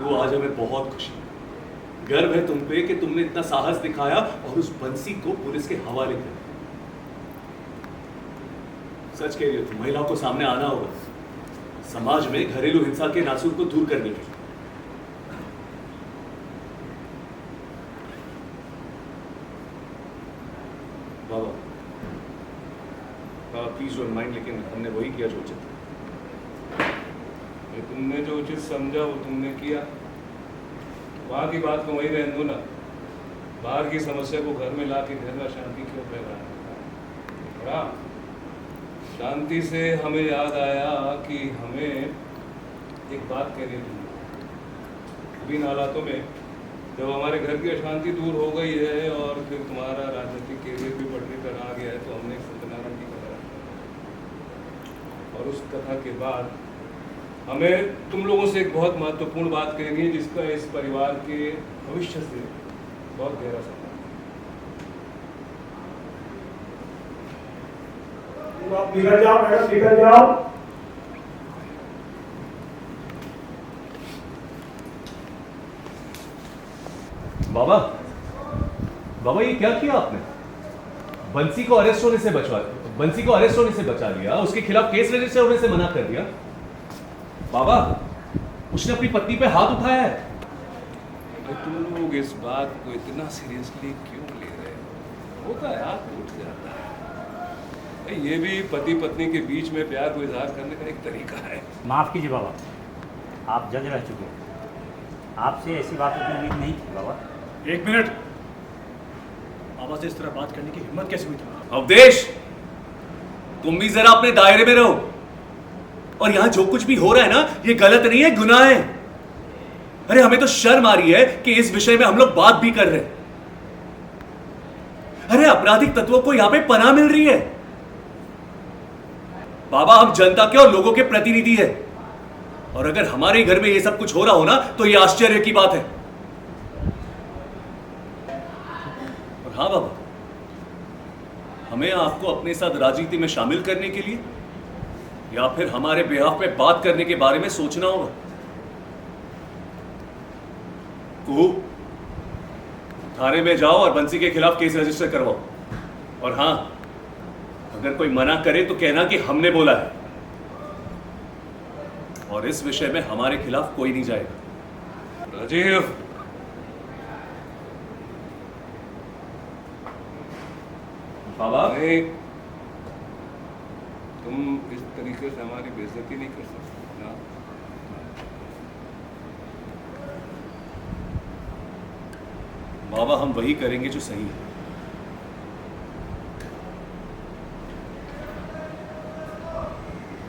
तो आज हमें बहुत खुशी है, गर्व है तुम पे कि तुमने इतना साहस दिखाया और उस बंसी को पुलिस के हवाले कर दिया। सच कह रही हो तुम, महिलाओं को सामने आना होगा समाज में घरेलू हिंसा के नासूर को दूर करने के लिए। बाबा प्लीज डोंट माइंड, लेकिन हमने वही किया जो उचित था। तुमने जो उचित समझा वो तुमने किया। वहाँ की बात को वहीं रहने दो ना, बाहर की समस्या को घर में ला के घर में शांति क्यों पैदा। शांति से हमें याद आया कि हमें एक बात कहनी थी। इन हालातों में जब हमारे घर की अशांति दूर हो गई है और फिर तुम्हारा राजनीतिक कैरियर भी बढ़ने पर आ गया है, तो हमने एक सत्यनारायण की कथा रखी और उस कथा के बाद हमें तुम लोगों से एक बहुत महत्वपूर्ण बात कहनी है जिसका इस परिवार के भविष्य से बहुत गहरा संबंध है। आप निकल जाओ मैडम, निकल जाओ। बाबा बाबा ये क्या किया आपने? बंसी को अरेस्ट होने से बचा लिया, उसके खिलाफ केस रजिस्टर होने से मना कर दिया। बाबा उसने अपनी पत्नी पे हाथ उठाया है। तुम लोग इस बात को इतना सीरियसली क्यों ले रहे हो? होता है, हाथ उठ जाता है। ये भी पति पत्नी के बीच में प्यार को इजहार करने का एक तरीका है। माफ़ कीजिए बाबा, आप जज रह चुके हैं। आपसे ऐसी बातों की उम्मीद नहीं थी बाबा। एक मिनट, बाबा से इस तरह बात करने की हिम्मत कैसे हुई तुम्हें? अवधेश तुम भी जरा अपने दायरे में रहो, और यहां जो कुछ भी हो रहा है ना, ये गलत नहीं है, गुनाह है। अरे हमें तो शर्म आ रही है कि इस विषय में हम लोग बात भी कर रहे हैं। अरे आपराधिक तत्वों को यहां पे पनाह मिल रही है। बाबा हम जनता के और लोगों के प्रतिनिधि हैं, और अगर हमारे घर में ये सब कुछ हो रहा हो ना, तो ये आश्चर्य की बात है। और हाँ बाबा, हमें आपको अपने साथ राजनीति में शामिल करने के लिए या फिर हमारे बिहाफ पे बात करने के बारे में सोचना होगा। कुहू, थाने में जाओ और बंसी के खिलाफ केस रजिस्टर करवाओ। और हां, अगर कोई मना करे तो कहना कि हमने बोला है, और इस विषय में हमारे खिलाफ कोई नहीं जाएगा। राजीव, बाबा नहीं, तुम इस तरीके से हमारी बेइज्जती नहीं कर सकते ना। बाबा हम वही करेंगे जो सही है।